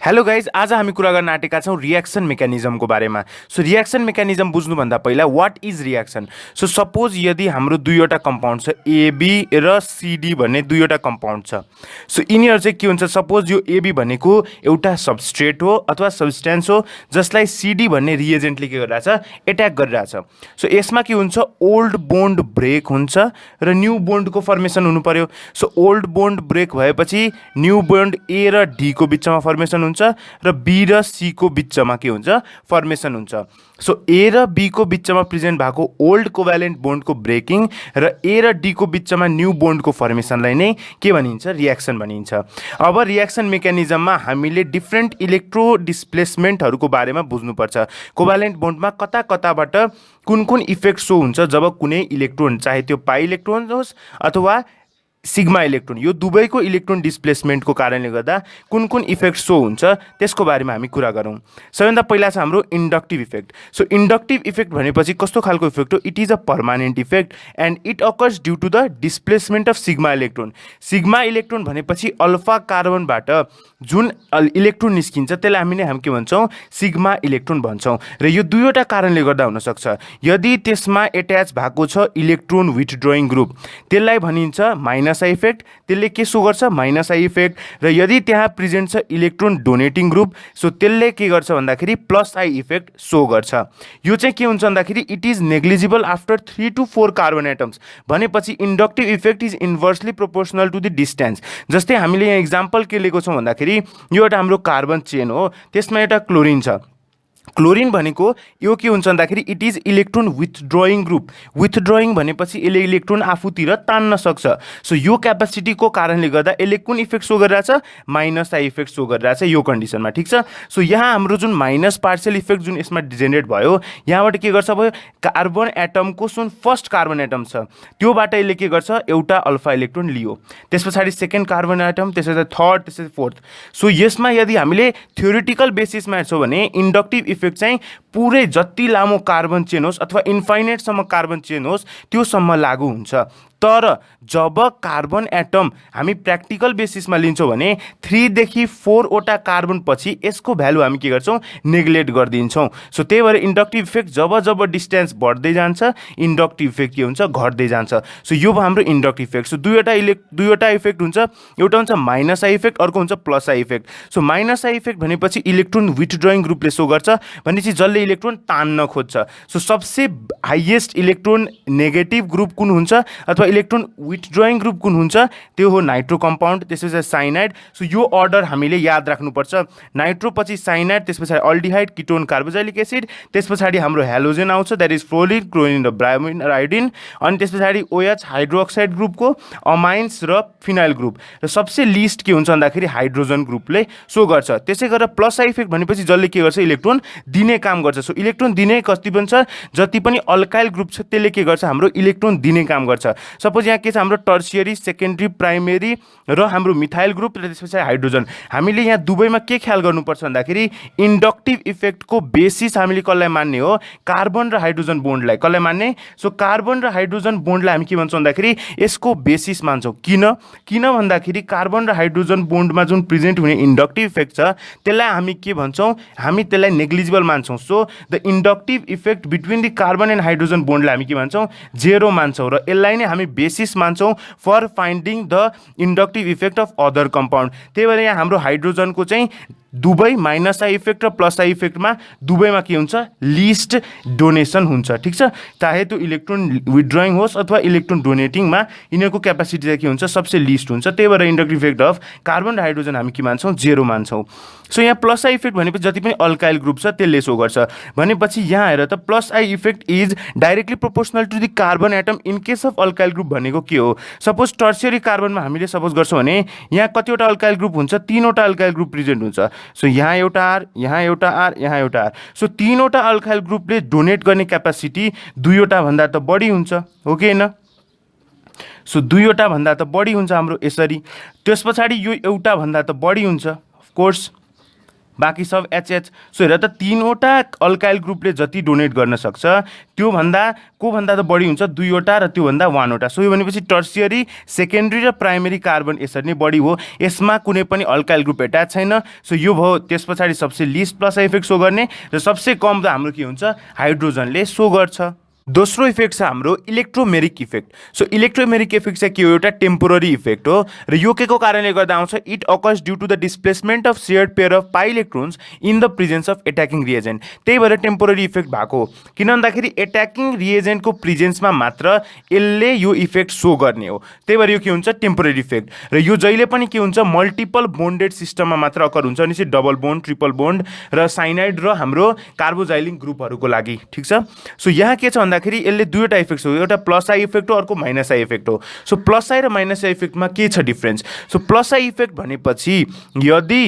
Hello guys, आज हामी कुरा गर्न आँटेका छौँ रियाक्सन मेकानिजमको बारेमा। सो रियाक्सन मेकानिजम बुझ्नुभन्दा पहिला what is reaction. So suppose यदि हाम्रो दुईवटा कम्पाउन्ड छ, एबी र सिडी भन्ने दुईवटा कम्पाउन्ड छ। सो यिनीहरू चाहिँ के हुन्छ, सपोज यो एबी भनेको एउटा सबस्ट्रेट हो अथवा सब्सटेन्स हो जसलाई सिडी भन्ने रिएजेन्टले के गरिरहेछ, एट्याक गरिरहेछ। सो यसमा के हुन्छ, ओल्ड बोन्ड ब्रेक हुन्छ र न्यू बोन्डको फर्मेसन हुनु पर्यो। सो ओल्ड बोन्ड ब्रेक भएपछि न्यू बोन्ड ए र डी को बिचमा फर्मेसन हुन्छ र बी र सी को बिचमा के हुन्छ, फर्मेसन हुन्छ। सो ए र बी को बिचमा प्रेजेन्ट भएको ओल्ड कोभ्यालेन्ट बोन्डको ब्रेकिङ र ए र डी को बिचमा न्यू बोन्डको फर्मेसनलाई नै के भनिन्छ, रियाक्सन भनिन्छ। अब रियाक्सन मेकानिजममा हामीले डिफ्रेन्ट इलेक्ट्रो डिस्प्लेसमेन्टहरूको बारेमा बुझ्नुपर्छ। कोभ्यालेन्ट बोन्डमा कता कताबाट कुन कुन इफेक्ट सो हुन्छ जब कुनै इलेक्ट्रोन, चाहे त्यो पाई इलेक्ट्रोन होस् अथवा सिग्मा इलेक्ट्रोन, यो दुवैको इलेक्ट्रोन डिस्प्लेसमेन्टको कारणले गर्दा कुन कुन इफेक्ट सो हुन्छ त्यसको बारेमा हामी कुरा गरौँ। सबैभन्दा पहिला छ हाम्रो inductive effect. So inductive effect भनेपछि कस्तो खालको इफेक्ट हो, it is a permanent effect and it occurs due to the displacement of sigma electron. Sigma electron भनेपछि अल्फा कार्बनबाट जुन इलेक्ट्रोन निस्किन्छ त्यसलाई हामी के भन्छौँ, सिग्मा इलेक्ट्रोन भन्छौँ। र यो दुईवटा कारणले गर्दा हुनसक्छ। यदि त्यसमा एट्याच भएको छ इलेक्ट्रोन विथड्रोइङ ग्रुप, त्यसलाई भनिन्छ माइनस आई इफेक्ट, त्यसले के सो गर्छ, माइनस आई इफेक्ट। र यदि त्यहाँ प्रेजेन्ट छ इलेक्ट्रोन डोनेटिङ ग्रुप, सो त्यसले के गर्छ भन्दाखेरि प्लस आई इफेक्ट सो गर्छ। यो चाहिँ के हुन्छ भन्दाखेरि it is negligible after 3 to 4 carbon atoms. भनेपछि inductive effect is inversely proportional to the distance. जस्तै हामीले यहाँ इक्जाम्पल के लिएको छौँ भन्दाखेरि यो एउटा हाम्रो कार्बन चेन हो, त्यसमा एउटा क्लोरिन छ। क्लोरिन भनेको यो के हुन्छ भन्दाखेरि इट इज इलेक्ट्रोन विथड्रोइङ ग्रुप। विथड्रोइङ भनेपछि यसले इलेक्ट्रोन आफूतिर तान्न सक्छ। सो यो क्यापासिटीको कारणले गर्दा यसले कुन इफेक्ट सो गरिरहेछ, माइनस आई इफेक्ट सो गरिरहेछ यो कन्डिसनमा, ठिक छ। सो यहाँ हाम्रो जुन माइनस पार्सियल इफेक्ट जुन यसमा जेनेरेट भयो, यहाँबाट के गर्छ भयो, कार्बन एटमको जुन फर्स्ट कार्बन एटम छ त्योबाट यसले के गर्छ, एउटा अल्फा इलेक्ट्रोन लियो, त्यस पछाडि सेकेन्ड कार्बन एटम, त्यस पछाडि थर्ड, त्यसपछि फोर्थ। सो यसमा यदि हामीले थ्योरिटिकल बेसिसमा हेर्छौँ भने इन्डक्टिभ इफेक्ट चाहिँ पुरै जति लामो कार्बन चेन होस् अथवा इन्फाइनेटसम्म कार्बन चेन होस् त्योसम्म लागू हुन्छ। तर जब कार्बन एटम हामी प्र्याक्टिकल बेसिसमा लिन्छौँ भने 3 देखि 4 वटा कार्बन पछि यसको भ्यालु हामी के गर्छौँ, नेग्लेक्ट गरिदिन्छौँ। सो त्यही भएर इन्डक्टिभ इफेक्ट जब जब डिस्टेन्स बढ्दै जान्छ इन्डक्टिभ इफेक्ट के हुन्छ, घट्दै जान्छ। सो यो हाम्रो इन्डक्टिभ इफेक्ट। सो दुईवटा इफेक्ट हुन्छ, एउटा हुन्छ माइनस आई इफेक्ट, अर्को हुन्छ plus I effect. So minus I effect भनेपछि इलेक्ट्रोन विथड्रोइङ ग्रुपले सो गर्छ, भनेपछि जसले इलेक्ट्रोन तान्न खोज्छ। सो सबसे हाइएस्ट इलेक्ट्रोन नेगेटिभ ग्रुप कुन हुन्छ अथवा इलेक्ट्रोन विथड्रोइङ ग्रुप कुन हुन्छ, त्यो हो नाइट्रो कम्पाउन्ड, त्यस पछाडि साइनाइड। सो यो अर्डर हामीले याद राख्नुपर्छ। नाइट्रो पछि साइनाइड, त्यस पछाडि अल्डिहाइड, किटोन, कार्बोक्सिलिक एसिड, त्यस पछाडि हाम्रो हेलोजेन आउँछ, द्याट इज फ्लोरिन, क्लोरिन र ब्रोमिन र आयोडिन। अनि त्यस पछाडि ओएच हाइड्रोक्साइड ग्रुपको अमाइन्स र फिनाइल ग्रुप। र सबसे लिस्ट के हुन्छ भन्दाखेरि हाइड्रोजन ग्रुपले सो गर्छ। त्यसै गरेर प्लस आई इफेक्ट भनेपछि जसले के गर्छ, इलेक्ट्रोन दिने काम गर्छ। सो इलेक्ट्रोन दिने कति पनि छ, जति पनि अल्काइल ग्रुप छ त्यसले के गर्छ, हाम्रो इलेक्ट्रोन दिने काम गर्छ। सपोज यहाँ के छ, हाम्रो टर्सियरी, सेकेन्डरी, प्राइमेरी र हाम्रो मिथाइल ग्रुप र त्यस पछाडि हाइड्रोजन। हामीले यहाँ दुवैमा के ख्याल गर्नुपर्छ भन्दाखेरि इन्डक्टिभ इफेक्टको बेसिस हामीले कसलाई मान्ने हो, कार्बन र हाइड्रोजन बोन्डलाई। कसलाई मान्ने, सो कार्बन र हाइड्रोजन बोन्डलाई हामी के भन्छौँ भन्दाखेरि यसको बेसिस मान्छौँ। किन भन्दाखेरि कार्बन र हाइड्रोजन बोन्डमा जुन प्रेजेन्ट हुने इन्डक्टिभ इफेक्ट छ त्यसलाई हामी के भन्छौँ, हामी त्यसलाई नेग्लिजिबल मान्छौँ। So the inductive effect between the carbon and hydrogen बोन्डलाई हामी के भन्छौँ, जेरो मान्छौँ र यसलाई नै हामी बेसिस मान्छौँ for finding the inductive effect of other compound. त्यही भएर यहाँ हाम्रो हाइड्रोजनको चाहिँ दुवै माइनस आई इफेक्ट र प्लस आई इफेक्टमा दुवैमा के हुन्छ, लिस्ट डोनेसन हुन्छ, ठिक छ। चाहे त्यो इलेक्ट्रोन विथड्रोइङ होस् अथवा इलेक्ट्रोन डोनेटिङमा यिनीहरूको क्यापासिटी चाहिँ के हुन्छ, सबसे लिस्ट हुन्छ। त्यही भएर इन्डक्टिभ इफेक्ट अफ कार्बन र हाइड्रोजन हामी के मान्छौँ, जेरो मान्छौँ। सो यहाँ प्लस आई इफेक्ट भनेपछि जति पनि अल्काइल ग्रुप छ त्यसले सो गर्छ। भनेपछि यहाँ हेर त plus I effect is directly proportional to the carbon atom in case of alkyl group भनेको के हो। सपोज टर्सियरी कार्बनमा हामीले सपोज गर्छौँ भने यहाँ कतिवटा अल्काइल ग्रुप हुन्छ, 3वटा अल्काइल ग्रुप प्रेजेन्ट हुन्छ। सो यहाँ एउटा आर, यहाँ एउटा आर, यहाँ एउटा आर। सो 3वटा अल्काइल ग्रुपले डोनेट गर्ने क्यापासिटी 2वटा भन्दा त बढी हुन्छ, हो कि होइन। सो 2वटा भन्दा त बढी हुन्छ हाम्रो यसरी। त्यस पछाडि यो एउटा भन्दा त बढी हुन्छ, अफकोर्स बाँकी सब एचएच। सो हेर त 3वटा अल्काइल ग्रुपले जति डोनेट गर्न सक्छ त्योभन्दा कोभन्दा त बढी हुन्छ 2वटा र त्योभन्दा 1वटा। सो यो भनेपछि टर्सियरी, सेकेन्डरी र प्राइमेरी कार्बन यसरी नै बढी हो, यसमा कुनै पनि अल्काइल ग्रुप एट्याच छैन। सो यो भयो। त्यस पछाडि सबसे लिस्ट प्लस इफेक्ट सो गर्ने र सबसे कम त हाम्रो के हुन्छ हाइड्रोजनले सो गर्छ। दोस्रो इफेक्ट छ हाम्रो electromeric effect. So electromeric effect चाहिँ के हो, एउटा टेम्पोररी इफेक्ट हो र यो के को कारणले गर्दा आउँछ, it occurs due to the displacement of shared pair of pi electrons in the presence of attacking reagent. त्यही भएर टेम्पोररी इफेक्ट भएको हो। किन भन्दाखेरि एट्याकिङ रिएजेन्टको प्रेजेन्समा मात्र यसले यो इफेक्ट सो गर्ने हो, त्यही भएर यो के हुन्छ टेम्पोररी इफेक्ट। र यो जहिले पनि के हुन्छ मल्टिपल बोन्डेड सिस्टममा मात्र अकर हुन्छ, अनि चाहिँ डबल बोन्ड, ट्रिपल बोन्ड र साइनाइड र हाम्रो कार्बोजाइलिङ ग्रुपहरूको लागि। ठिक छ। सो यहाँ के छ भन्दाखेरि यसले 2वटा इफेक्ट हो, एउटा प्लस आई इफेक्ट हो, अर्को माइनस आई इफेक्ट हो। सो प्लस आई र माइनस आई इफेक्टमा के छ difference. So plus I effect भनेपछि यदि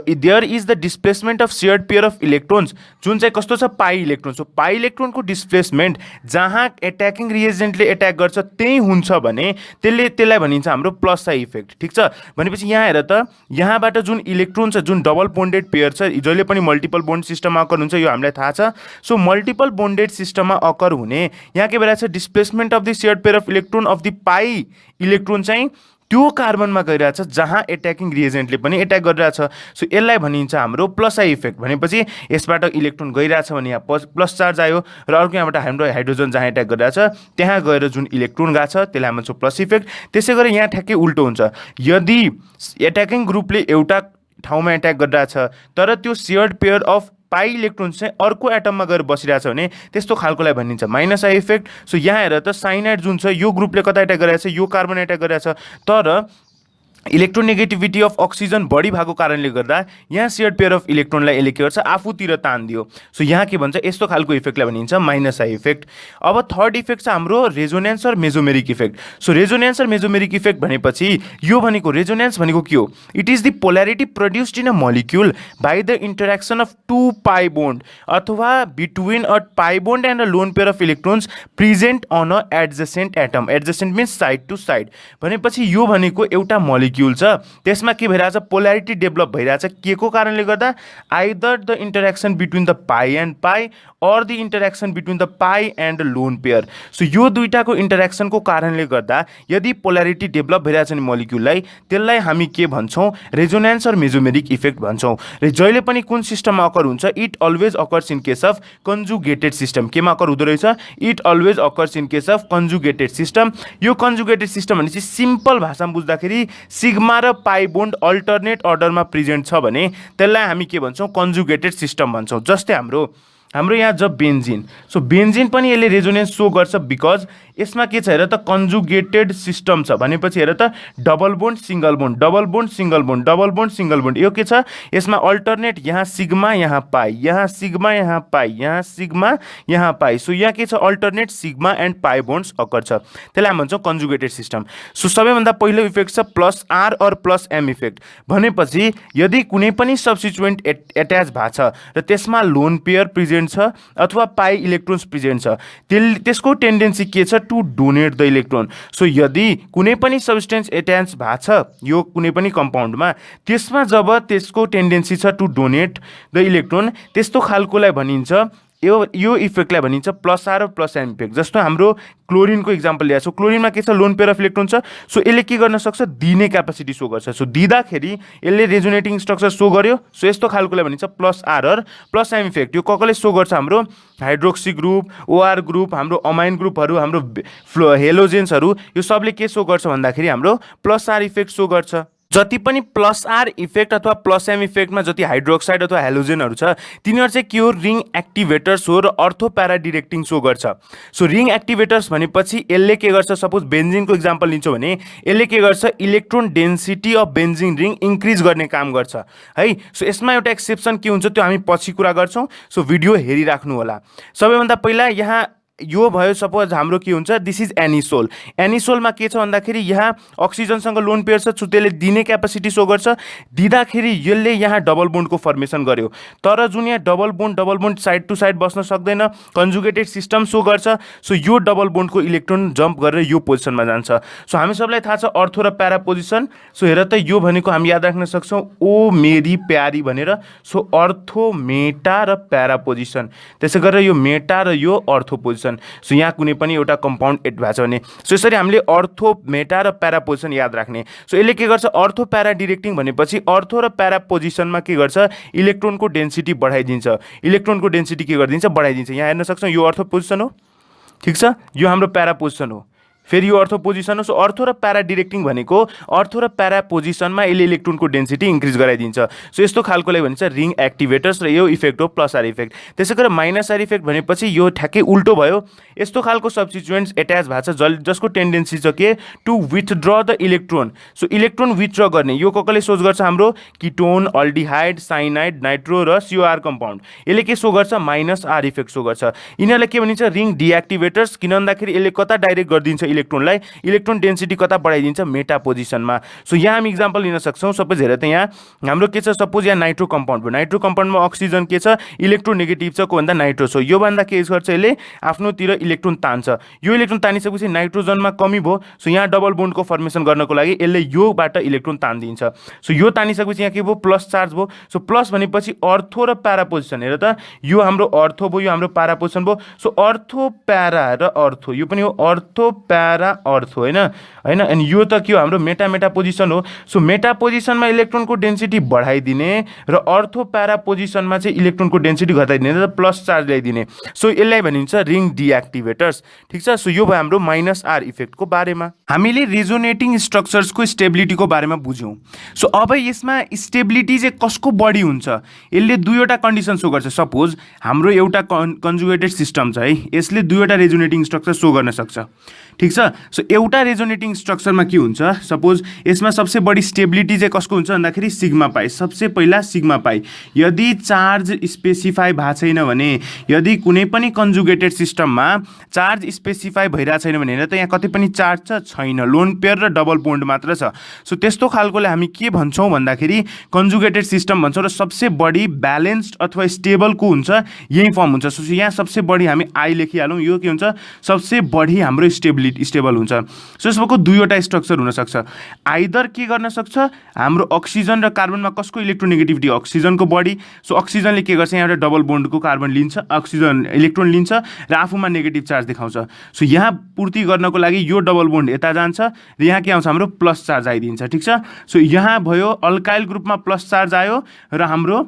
there is the displacement of shared pair of electrons, जुन चाहिँ कस्तो छ पाई इलेक्ट्रोन। सो पाई इलेक्ट्रोनको डिस्प्लेसमेन्ट जहाँ एट्याकिङ रिएजेन्टले एट्याक गर्छ त्यही हुन्छ भने त्यसलाई भनिन्छ हाम्रो प्लस आई इफेक्ट। ठिक छ। भनेपछि यहाँ हेर त यहाँबाट जुन इलेक्ट्रोन छ, जुन डबल बोन्डेड पेयर छ, जहिले पनि मल्टिपल बोन्ड सिस्टममा अकर हुन्छ, यो हामीलाई थाहा छ। सो मल्टिपल बोन्डेड सिस्टममा अकर हुने यहाँ के भइरहेछ displacement of the सेयर्ड pair of electron of the pie electron चाहिँ त्यो कार्बनमा गइरहेछ जहाँ एट्याकिङ रिएजेन्टले पनि एट्याक गरिरहेछ। सो यसलाई भनिन्छ हाम्रो प्लस आई इफेक्ट। भनेपछि यसबाट इलेक्ट्रोन गइरहेछ भने यहाँ प्लस चार्ज आयो र अर्को यहाँबाट हाम्रो हाइड्रोजन जहाँ एट्याक गरिरहेछ त्यहाँ गएर जुन इलेक्ट्रोन गएको छ त्यसलाई भन्छौँ प्लस इफेक्ट। त्यसै गरी यहाँ ठ्याक्कै उल्टो हुन्छ, यदि एट्याकिङ ग्रुपले एउटा ठाउँमा एट्याक गरिरहेछ तर त्यो सेयर्ड पेयर अफ पाई इलेक्ट्रोन चाहिँ अर्को एटममा गएर बसिरहेछ भने त्यस्तो खालकोलाई भनिन्छ माइनस आई इफेक्ट। सो यहाँ हेर त साइनाइड जुन छ यो ग्रुपले कता एट्याक गरिरहेछ, यो कार्बन एट्याक गरिरहेछ, तर इलेक्ट्रोनेगेटिभिटी अफ अक्सिजन बढी भएको कारणले गर्दा यहाँ सेयर्ड पेयर अफ इलेक्ट्रोनलाई यसले के गर्छ आफूतिर तान्दियो। सो यहाँ के भन्छ यस्तो खालको इफेक्टलाई भनिन्छ माइनस आई इफेक्ट। अब थर्ड इफेक्ट छ हाम्रो रेजोनेन्स र मेजोमेरिक इफेक्ट। सो रेजोनेन्स र मेजोमेरिक इफेक्ट भनेपछि यो भनेको रेजोनेन्स भनेको के हो, it is the polarity produced in a molecule by the interaction of 2 pi bond अथवा between a pi bond and a lone pair of electrons present on a adjacent atom. Adjacent means side to side. भनेपछि यो भनेको एउटा molecule छ, त्यसमा के भइरहेछ polarity develop भइरहेछ के को कारणले गर्दा, either the interaction between the pi and pi और the interaction between the pi and lone pair. So यो दुईटाको इंटरेक्शनको कारणले गर्दा यदि पोलैरिटी डेभलप भइरहेछ नि मोलिक्युललाई त्यसलाई हामी के भन्छौँ रेजोनेन्स और मेजोमेरिक इफेक्ट भन्छौँ। र जहिले पनि कुन सिस्टममा अकर हुन्छ, it always occurs in case of conjugated system. केमा अकर हुँदो रहेछ, it always occurs in case of conjugated system. यो कन्जुगेटेड सिस्टम भनेपछि सिम्पल भाषामा बुझ्दाखेरि सिग्मा र पाई बोन्ड अल्टरनेट अर्डरमा प्रेजेन्ट छ भने त्यसलाई हामी के भन्छौँ कन्जुगेटेड सिस्टम भन्छौँ। जस्तै हाम्रो यहाँ जब बेन्जिन, सो बेन्जिन पनि यसले रेजोनेन्स सो गर्छ बिकज यसमा के छ हेर त कन्जुगेटेड सिस्टम छ। भनेपछि हेर त double bond single bond, double bond single bond, double bond single bond. यो के छ यसमा अल्टरनेट यहाँ सिग्मा यहाँ पाई, यहाँ सिग्मा यहाँ पाई, यहाँ सिग्मा यहाँ पाई। सो यहाँ के छ alternate sigma and pie bonds occur छ, त्यसलाई हामी भन्छौँ कन्जुगेटेड सिस्टम। सो सबैभन्दा पहिलो इफेक्ट छ प्लस आर और प्लस एम इफेक्ट। भनेपछि यदि कुनै पनि सब्स्टिट्युएन्ट एट्याच भएको छ र त्यसमा लोन पेयर प्रेजेन्ट छ अथवा पाई इलेक्ट्रोन्स प्रेजेन्ट छ त्यसको टेन्डेन्सी के छ to donate the electron. So यदि कुनै पनि सब्स्टेन्स एट्याच भएको छ यो कुनै पनि कम्पाउन्डमा त्यसमा जब त्यसको टेन्डेन्सी छ टु डोनेट द इलेक्ट्रोन त्यस्तो खालकोलाई भनिन्छ यो इफेक्टलाई भनिन्छ प्लस आर र प्लस एम इफेक्ट। जस्तो हाम्रो क्लोरिनको इक्जाम्पल ल्याएको छ, क्लोरिनमा के छ लोन पेयर अफ इलेक्ट्रोन छ। सो यसले के गर्न सक्छ दिने क्यापासिटी सो गर्छ। सो दिँदाखेरि यसले रेजोनेटिङ स्ट्रक्चर सो गर्यो। सो यस्तो खालकोलाई भनिन्छ प्लस आर र प्लस एम इफेक्ट। यो कसले सो गर्छ हाम्रो हाइड्रोक्सी ग्रुप, ओआर ग्रुप, हाम्रो अमाइन ग्रुपहरू, हाम्रो हेलोजेन्सहरू, यो सबले के सो गर्छ भन्दाखेरि हाम्रो प्लस आर इफेक्ट सो गर्छ। जति पनि प्लस आर इफेक्ट अथवा प्लस एम इफेक्टमा जति हाइड्रोक्साइड अथवा हेलोजेनहरू छ तिनीहरू चाहिँ के हो रिङ एक्टिभेटर्स हो र अर्थो प्यारा डिरेक्टिङ सो गर्छ। सो रिङ एक्टिभेटर्स भनेपछि यसले के गर्छ, सपोज बेन्जिनको इक्जाम्पल लिन्छौँ भने यसले के गर्छ electron density of benzene ring increase गर्ने काम गर्छ है। सो यसमा एउटा एक्सेप्सन के हुन्छ त्यो हामी पछि कुरा गर्छौँ। सो भिडियो हेरिराख्नु होला। सबैभन्दा पहिला यहाँ यो भयो सपोज हाम्रो के हुन्छ, दिस इज एनिसोल। एनिसोलमा के छ भन्दाखेरि यहाँ अक्सिजनसँग लोन पेयर छ, सो त्यसले दिने क्यापासिटी सो गर्छ। दिँदाखेरि यसले यहाँ डबल बोन्डको फर्मेसन गर्यो, तर जुन यहाँ double bond side to side बस्न सक्दैन, कन्जुगेटेड सिस्टम सो गर्छ। सो यो डबल बोन्डको इलेक्ट्रोन जम्प गरेर यो पोजिसनमा जान्छ। सो हामी सबलाई थाहा छ अर्थो र प्यारा पोजिसन। सो हेर त यो भनेको हामी याद राख्न सक्छौँ ओ मेरी प्यारी भनेर। सो अर्थो, मेटा र प्यारा पोजिसन, त्यसै गरेर यो मेटा र यो अर्थो पोजिसन। सो यहाँ कुनै पनि एउटा कम्पाउन्ड एड भएको छ भने सो यसरी हामीले अर्थो, मेटा र प्यारा पोजिसन याद राख्ने। सो यसले के गर्छ, अर्थो प्यारा डिरेक्टिङ भनेपछि अर्थो र प्यारा पोजिसनमा के गर्छ, इलेक्ट्रोनको डेन्सिटी बढाइदिन्छ। इलेक्ट्रोनको डेन्सिटी के गरिदिन्छ, बढाइदिन्छ। यहाँ हेर्न सक्छौँ यो अर्थो पोजिसन हो, ठिक छ, यो हाम्रो प्यारा पोजिसन हो, फेरि यो अर्थो पोजिसन हो। सो अर्थो र प्यारा डिरेक्टिङ भनेको अर्थो र प्यारा पोजिसनमा यसले इलेक्ट्रोनको डेन्सिटी इन्क्रिज गराइदिन्छ। सो यस्तो खालकोलाई भनिन्छ रिङ एक्टिभेटर्स र यो इफेक्ट हो प्लस आर इफेक्ट। त्यसै गरेर माइनस आर इफेक्ट भनेपछि यो ठ्याक्कै उल्टो भयो। यस्तो खालको सब्स्टिट्युएन्ट्स एट्याच भएको छ जसको टेन्डेन्सी छ के, to withdraw the electron. So electron withdraw गर्ने यो कसले सोच गर्छ, हाम्रो किटोन, अल्डिहाइड, साइनाइड, नाइट्रो र सिओआर कम्पाउन्ड। यसले के सो गर्छ, माइनस आर इफेक्ट सो गर्छ। यिनीहरूलाई के भनिन्छ, रिङ डिएक्टिभेटर्स। किन भन्दाखेरि यसले कता डाइरेक्ट गरिदिन्छ इलेक्ट्रोनलाई, इलेक्ट्रोन डेन्सिटी कता बढाइदिन्छ, मेटा पोजिसनमा। सो यहाँ हामी इक्जाम्पल लिन सक्छौँ। सपोज हेर त यहाँ हाम्रो के छ, सपोज यहाँ नाइट्रो कम्पाउन्ड भयो। नाइट्रो कम्पाउन्डमा अक्सिजन के छ, इलेक्ट्रोनेगेटिभ छ, को भन्दा नाइट्रो। सो योभन्दा के गर्छ, यसले आफ्नोतिर इलेक्ट्रोन तान्छ। यो इलेक्ट्रोन तानिसकेपछि नाइट्रोजनमा कमी भयो। सो यहाँ डबल बोन्डको फर्मेसन गर्नको लागि यसले योबाट इलेक्ट्रोन तानिदिन्छ। सो यो तानिसकेपछि यहाँ के भयो, प्लस चार्ज भयो। सो प्लस भनेपछि अर्थो र प्यारा पोजिसन। हेर त यो हाम्रो अर्थो भयो, यो हाम्रो प्यारा पोजिसन भयो। सो अर्थो, प्यारा र अर्थो, यो पनि हो अर्थो, प्यारा, अर्थो, होइन। अनि यो त के हो, हाम्रो मेटा मेटा पोजिसन हो। सो मेटा पोजिसनमा इलेक्ट्रोनको डेन्सिटी बढाइदिने र अर्थो प्यारा पोजिसनमा चाहिँ इलेक्ट्रोनको डेन्सिटी घटाइदिने र प्लस चार्ज ल्याइदिने। सो यसलाई भनिन्छ रिङ डिएक्टिभेटर्स, ठिक छ। सो यो भयो हाम्रो माइनस आर इफेक्टको बारेमा। हामीले रेजोनेटिङ स्ट्रक्चर्सको स्टेबिलिटीको बारेमा बुझ्यौँ। सो अब यसमा स्टेबिलिटी चाहिँ कसको बढी हुन्छ, यसले दुईवटा कन्डिसन सो गर्छ। सपोज हाम्रो एउटा कन्जुगेटेड सिस्टम छ है, यसले दुईवटा रेजोनेटिङ स्ट्रक्चर सो गर्न सक्छ, ठिक छ। सो एउटा रेजोनेटिङ स्ट्रक्चरमा के हुन्छ, सपोज यसमा सबसे बढी स्टेबिलिटी चाहिँ कसको हुन्छ भन्दाखेरि सिग्मा पाई। सबसे पहिला सिग्मा पाई। यदि चार्ज स्पेसिफाई भएको छैन भने, यदि कुनै पनि कन्जुगेटेड सिस्टममा चार्ज स्पेसिफाई भइरहेको छैन भने, हेर त यहाँ कतै पनि चार्ज छैन, लोन पेयर र डबल बोन्ड मात्र छ। सो त्यस्तो खालकोले हामी के भन्छौँ भन्दाखेरि कन्जुगेटेड सिस्टम भन्छौँ। र सबसे बढी ब्यालेन्स्ड अथवा स्टेबल को हुन्छ, यही फर्म हुन्छ। सो यहाँ सबसे बढी हामी आई लेखिहालौँ, यो के हुन्छ, सबसे बढी हाम्रो स्टेबल हुन्छ। सो यसको दुईवटा स्ट्रक्चर हुनसक्छ। आइदर के गर्न सक्छ, हाम्रो अक्सिजन र कार्बनमा कसको इलेक्ट्रोनेगेटिभिटी, अक्सिजनको बढी। सो अक्सिजनले के गर्छ, यहाँ एउटा डबल बोन्डको कार्बन लिन्छ, अक्सिजन इलेक्ट्रोन लिन्छ र आफूमा नेगेटिभ चार्ज देखाउँछ। सो यहाँ पूर्ति गर्नको लागि यो डबल बोन्ड यता जान्छ र यहाँ के आउँछ, हाम्रो प्लस चार्ज आइदिन्छ, ठिक छ। सो यहाँ भयो अल्काइल ग्रुपमा प्लस चार्ज आयो र हाम्रो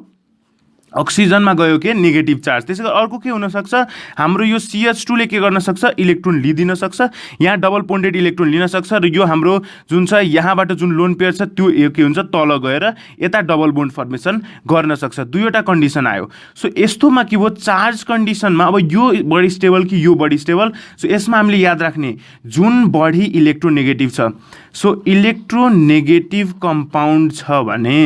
अक्सिजनमा गयो के नेगेटिभ चार्ज। त्यसै गरी अर्को के हुनसक्छ, हाम्रो यो CH2 ले के गर्न सक्छ, इलेक्ट्रोन लिदिन सक्छ, यहाँ डबल बोन्डेड इलेक्ट्रोन लिन सक्छ र यो हाम्रो जुन छ यहाँबाट जुन लोन पेयर छ त्यो के हुन्छ, तल गएर यता डबल बोन्ड फर्मेसन गर्न सक्छ। दुईवटा कन्डिसन आयो। सो यस्तोमा के भयो, चार्ज कन्डिसनमा अब यो बढी स्टेबल कि यो बढी स्टेबल। सो यसमा हामीले याद राख्ने जुन बढी इलेक्ट्रोनेगेटिभ छ, सो इलेक्ट्रोनेगेटिभ कम्पाउन्ड छ भने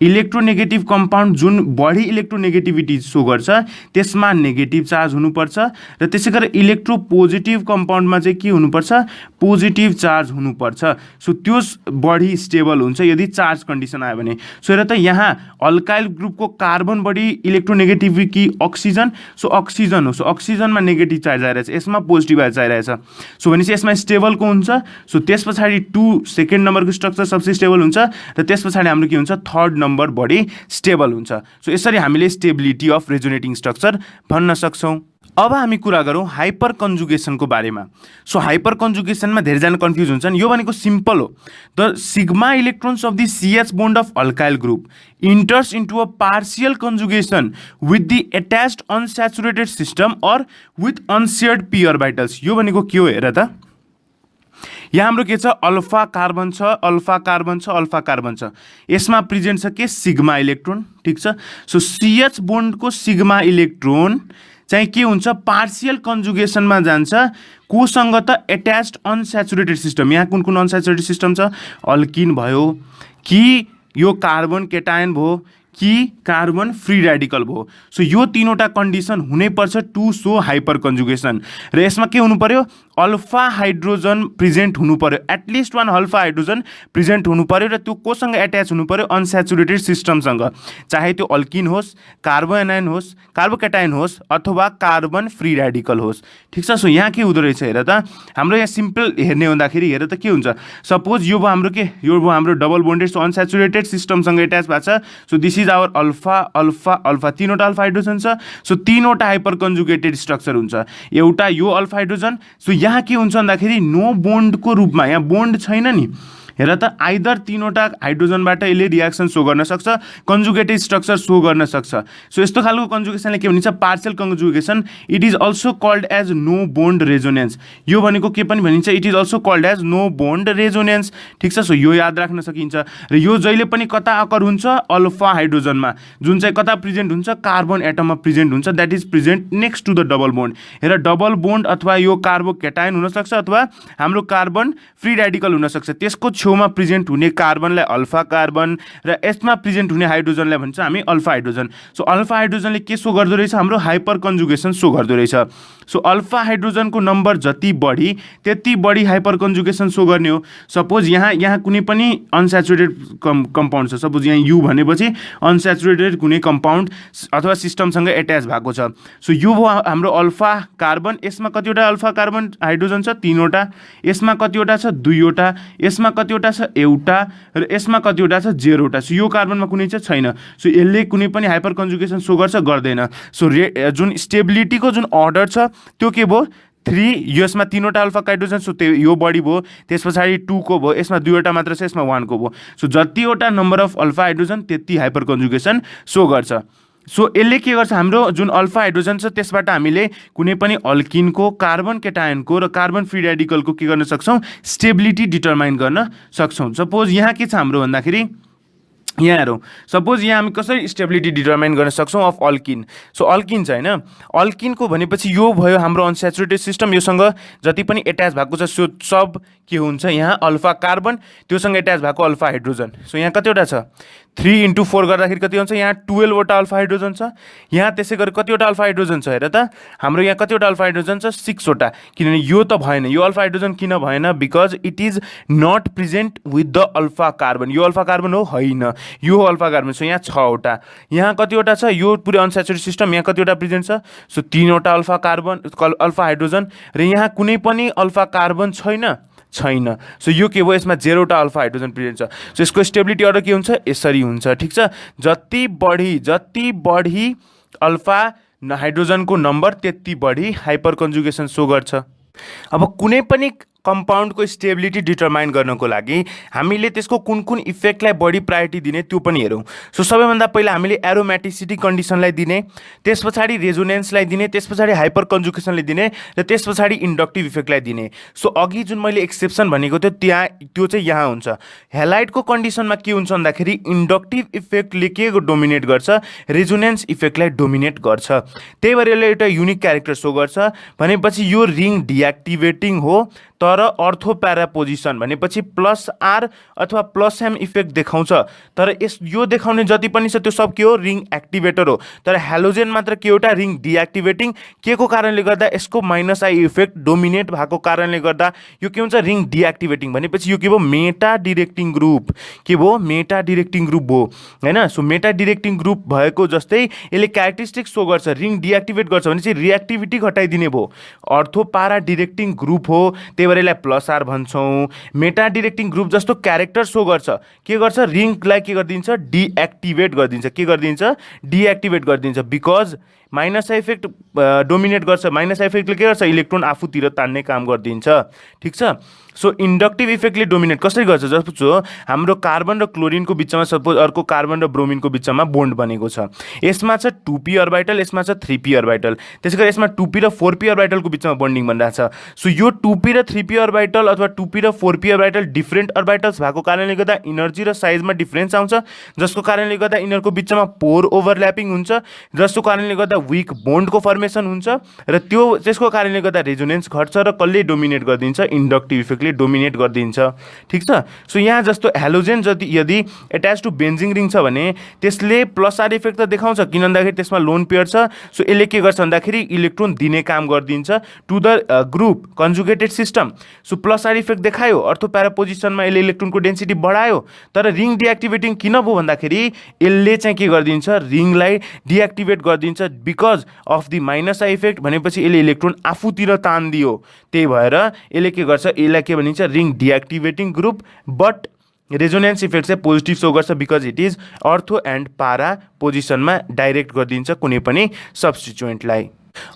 इलेक्ट्रोनेगेटिभ कम्पाउन्ड जुन बढी इलेक्ट्रोनेगेटिभिटी सो गर्छ त्यसमा नेगेटिभ चार्ज हुनुपर्छ र त्यसै गरेर इलेक्ट्रोपोजिटिभ कम्पाउन्डमा चाहिँ के हुनुपर्छ, पोजिटिभ चार्ज हुनुपर्छ। सो त्यो बढी स्टेबल हुन्छ यदि चार्ज कन्डिसन आयो भने। सो हेर त यहाँ अल्काइल ग्रुपको कार्बन बढी इलेक्ट्रोनेगेटिभ कि अक्सिजन, सो अक्सिजन हो। सो अक्सिजनमा नेगेटिभ चार्ज आइरहेछ, यसमा पोजिटिभ चार्ज आइरहेछ। सो भनेपछि यसमा स्टेबलको हुन्छ। सो त्यस पछाडि 2 सेकेन्ड नम्बरको स्ट्रक्चर सबसे स्टेबल हुन्छ र त्यस पछाडि हाम्रो के हुन्छ, थर्ड नम्बर बढी स्टेबल हुन्छ। सो यसरी हामीले स्टेबिलिटी अफ रेजोनेटिङ स्ट्रक्चर भन्न सक्छौँ। अब हामी कुरा गरौँ हाइपर कन्जुगेसनको बारेमा। सो हाइपर कन्जुगेसनमा धेरैजना कन्फ्युज हुन्छन्। यो भनेको सिम्पल हो, the sigma electrons of the CH bond of alkyl group enters into a partial conjugation with the attached unsaturated system or with unshared p orbitals। यो भनेको के हो हेर त, यहाँ हाम्रो के छ, अल्फा कार्बन छ, अल्फा कार्बन छ, अल्फा कार्बन छ, यसमा प्रेजेन्ट छ के, सिग्मा इलेक्ट्रोन, ठिक छ। सो CH बोन्डको सिग्मा इलेक्ट्रोन चाहिँ के हुन्छ, पार्शियल कन्जुगेसनमा जान्छ कोसँग त, एट्याच्ड अनस्याचुरेटेड सिस्टम। यहाँ कुन कुन अनस्याचुरेटेड सिस्टम छ, अल्किन भयो कि यो कार्बन केटायन भयो कि कार्बन फ्री रेडिकल भयो। सो यो तीनवटा कन्डिसन हुनैपर्छ टु सो हाइपर कन्जुगेसन। र यसमा के हुनु पर्यो, अल्फा हाइड्रोजन प्रेजेन्ट हुनु पर्यो, at least one alpha hydrogen present हुनु पर्यो र त्यो कोसँग एट्याच हुनु पर्यो, अनस्याचुरेटेड सिस्टमसँग, चाहे त्यो अल्किन होस्, कार्बोएनाइन होस्, कार्बोकेटाइन होस् अथवा कार्बन फ्री रेडिकल होस्। ठिक छ। सो यहाँ के हुँदो रहेछ हेर त, हाम्रो यहाँ सिम्पल हेर्ने हुँदाखेरि हेर त के हुन्छ, सपोज यो भयो हाम्रो के, यो भयो हाम्रो डबल बोन्डेड, सो अनस्याचुरेटेड सिस्टमसँग एट्याच भएको छ। So this is our alpha alpha alpha, तीनवटा अल्फा हाइड्रोजन छ। सो तीनवटा हाइपर कन्जुगेटेड स्ट्रक्चर हुन्छ, एउटा यो अल्फा हाइड्रोजन। सो यहाँ के हुन्छ भन्दाखेरि नो बोन्डको रूपमा, यहाँ बोन्ड छैन नि, हेर त, आइदर तीनवटा हाइड्रोजनबाट यसले रियाक्सन सो गर्न सक्छ, कन्जुगेटेड स्ट्रक्चर सो गर्न सक्छ। सो यस्तो खालको कन्जुगेसनले के भनिन्छ, partial conjugation. It is also called as no bond resonance. यो भनेको के पनि भनिन्छ, it is also called as no bond resonance. ठिक छ। सो यो याद राख्न सकिन्छ। र यो जहिले पनि कता अकर हुन्छ, अल्फा हाइड्रोजनमा, जुन चाहिँ कता प्रेजेन्ट हुन्छ, कार्बन एटममा प्रेजेन्ट हुन्छ, that is present next to the double bond. हेर, डबल बोन्ड अथवा यो कार्बोकेटाइन हुनसक्छ अथवा हाम्रो कार्बन फ्री रेडिकल हुनसक्छ। त्यसको छेउमा प्रेजेन्ट हुने कार्बनलाई अल्फा कार्बन र यसमा प्रेजेन्ट हुने हाइड्रोजनलाई भन्छ हामी अल्फा हाइड्रोजन। सो अल्फा हाइड्रोजनले के सो गर्दो रहेछ, हाम्रो हाइपर कन्जुगेसन सो गर्दो रहेछ। सो अल्फा हाइड्रोजनको नम्बर जति बढी त्यति बढी हाइपर कन्जुगेसन सो गर्ने हो। सपोज यहाँ कुनै पनि अनस्याचुरेटेड कम्पाउन्ड छ, सपोज यहाँ यु भनेपछि अनस्याचुरेटेड कुनै कम्पाउन्ड अथवा सिस्टमसँग एट्याच भएको छ। सो यो भयो हाम्रो अल्फा कार्बन। यसमा कतिवटा अल्फा कार्बन हाइड्रोजन छ, तीनवटा। यसमा कतिवटा छ, दुईवटा। यसमा कतिवटा छ, एउटा। र यसमा कतिवटा छ, 0वटा। सो यो कार्बनमा कुनै चाहिँ छैन। सो यसले कुनै पनि हाइपर कन्जुगेसन सो गर्छ, गर्दैन। सो जुन स्टेबिलिटीको जुन अर्डर छ त्यो के भयो, 3। यसमा तीनवटा अल्फा हाइड्रोजन, सो त्यो यो बढी भयो। त्यस पछाडि 2को भयो, यसमा दुईवटा मात्र छ, यसमा 1को भयो। सो जतिवटा नम्बर अफ अल्फा हाइड्रोजन त्यति हाइपर कन्जुगेसन सो गर्छ। सो यसले के गर्छ, हाम्रो जुन अल्फा हाइड्रोजन छ त्यसबाट हामीले कुनै पनि अल्किनको, कार्बन केटायनको र कार्बन फ्री रेडिकलको के गर्न सक्छौँ, स्टेबिलिटी डिटरमाइन गर्न सक्छौँ। सपोज यहाँ के छ हाम्रो भन्दाखेरि, यहाँ हेरौँ, सपोज यहाँ हामी कसरी स्टेबिलिटी डिटरमाइन गर्न सक्छौँ अफ अल्किन। सो अल्किन छ होइन, अल्किनको भनेपछि यो भयो हाम्रो अनस्याचुरेटेड सिस्टम, योसँग जति पनि एट्याच भएको छ सो सब के हुन्छ, यहाँ अल्फा कार्बन, त्योसँग एट्याच भएको अल्फा हाइड्रोजन। सो यहाँ कतिवटा छ, 3 × 4 गर्दाखेरि कति हुन्छ, यहाँ 12वटा अल्फा हाइड्रोजन छ। यहाँ त्यसै गरी कतिवटा अल्फा हाइड्रोजन छ हेर त, हाम्रो यहाँ कतिवटा अल्फा हाइड्रोजन छ, 6वटा। किनभने यो त भएन, यो अल्फा हाइड्रोजन किन भएन, because it is not present with the alpha carbon. यो अल्फा कार्बन हो, होइन, यो हो अल्फा कार्बन। सो यहाँ 6वटा। यहाँ कतिवटा छ, यो पुरै अनस्याचुरेटेड सिस्टम, यहाँ कतिवटा प्रेजेन्ट छ, सो 3वटा अल्फा कार्बन अल्फा हाइड्रोजन। र यहाँ कुनै पनि अल्फा कार्बन छैन। सो यो के भयो, यसमा 0वटा अल्फा हाइड्रोजन प्रेजेन्ट छ। सो यसको स्टेबिलिटी अर्डर के हुन्छ, यसरी हुन्छ। ठिक छ। जति बढी अल्फा हाइड्रोजनको नम्बर त्यति बढी हाइपर कन्जुगेसन सो गर्छ। अब कुनै पनि कम्पाउन्डको स्टेबिलिटी डिटरमाइन गर्नको लागि हामीले त्यसको कुन कुन इफेक्टलाई बढी प्रायोरिटी दिने त्यो पनि हेरौँ। सो सबैभन्दा पहिला हामीले एरोमेटिसिटी कन्डिसनलाई दिने, त्यस पछाडि रेजोनेन्सलाई दिने, त्यस पछाडि हाइपर कन्जुगेसनलाई दिने र त्यस पछाडि इन्डक्टिभ इफेक्टलाई दिने। सो अघि जुन मैले एक्सेप्सन भनेको थियो त्यो चाहिँ यहाँ हुन्छ। हेलाइडको कन्डिसनमा के हुन्छ भन्दाखेरि इन्डक्टिभ इफेक्टले के डोमिनेट गर्छ, रेजोनेन्स इफेक्टलाई डोमिनेट गर्छ। त्यही भएर यसले एउटा युनिक क्यारेक्टर सो गर्छ। भनेपछि यो रिङ डिएक्टिभेटिङ हो, तर अर्थो प्यारापोजिसन भनेपछि +R अथवा +M इफेक्ट देखाउँछ। तर यो देखाउने जति पनि छ त्यो सब के हो, रिङ एक्टिभेटर हो। तर हेलोजेन मात्र के एउटा रिङ डिएक्टिभेटिङ, के को कारणले गर्दा, यसको -I इफेक्ट डोमिनेट भएको कारणले गर्दा यो के हुन्छ, रिङ डिएक्टिभेटिङ। भनेपछि यो के भयो, मेटा डिरेक्टिङ ग्रुप। के भयो, मेटा डिरेक्टिङ ग्रुप भयो हैन। सो मेटा डिरेक्टिङ ग्रुप भएको जस्तै यसले क्यारेक्टरिस्टिक सो गर्छ, रिङ डिएक्टिभेट गर्छ भनेपछि रिएक्टिभिटी घटाइदिने भयो। अर्थो पारा डिरेक्टिङ ग्रुप हो, त्यही भएर यसलाई +R भन्छौँ। मेटा डिरेक्टिङ ग्रुप जस्तो क्यारेक्टर सो गर्छ, के गर्छ, रिङलाई के गरिदिन्छ, डिएक्टिभेट गरिदिन्छ। के गरिदिन्छ, डिएक्टिभेट गरिदिन्छ। बिकज -I इफेक्ट डोमिनेट गर्छ। -I इफेक्टले के गर्छ, इलेक्ट्रोन आफूतिर तान्ने काम गरिदिन्छ। ठिक छ। सो इन्डक्टिभ इफेक्टले डोमिनेट कसरी गर्छ, जस्तो हाम्रो कार्बन र क्लोरिनको बिचमा सपोज अर्को कार्बन र ब्रोमिनको बिचमा बोन्ड बनेको छ, यसमा छ 2p अर्बिटल, यसमा छ 3p अर्बिटल। त्यसै गरी यसमा 2p र 4p अर्बिटलको बिचमा बन्डिङ भनिरहेको छ। सो यो 2p र 3p अर्बिटल अथवा 2p र 4p अर्बिटल डिफ्रेन्ट अर्बिटल्स भएको कारणले गर्दा इनर्जी र साइजमा डिफ्रेन्स आउँछ, जसको कारणले गर्दा यिनीहरूको बिचमा पोर ओभरल्यापिङ हुन्छ, जसको कारणले गर्दा विक बोन्डको फर्मेसन हुन्छ र त्यसको कारणले गर्दा रेजोनेन्स घट्छ र कसले डोमिनेट गरिदिन्छ, इन्डक्टिभ इफेक्टले डोमिनेट गरिदिन्छ। ठिक छ। सो यहाँ जस्तो हेलोजेन यदि एट्याच टु बेन्जिङ रिङ छ भने त्यसले प्लस आर इफेक्ट त देखाउँछ, किन भन्दाखेरि त्यसमा लोन पेयर छ। सो यसले के गर्छ भन्दाखेरि इलेक्ट्रोन दिने काम गरिदिन्छ to the group conjugated system. So plus R effect देखायो, अर्थो प्यारा पोजिसनमा यसले इलेक्ट्रोनको डेन्सिटी बढायो, तर रिङ डिएक्टिभेटिङ किन भयो भन्दाखेरि यसले चाहिँ के गरिदिन्छ, रिङलाई डिएक्टिभेट गरिदिन्छ because of the minus I effect. भनेपछि यसले इलेक्ट्रोन आफूतिर तानिदियो, त्यही भएर यसले के गर्छ, यसलाई के भनिन्छ, ring deactivating group. But resonance effect चाहिँ पोजिटिभ सो गर्छ because it is ortho and para पोजिसनमा डाइरेक्ट गरिदिन्छ कुनै पनि सब्स्टिट्युएन्टलाई।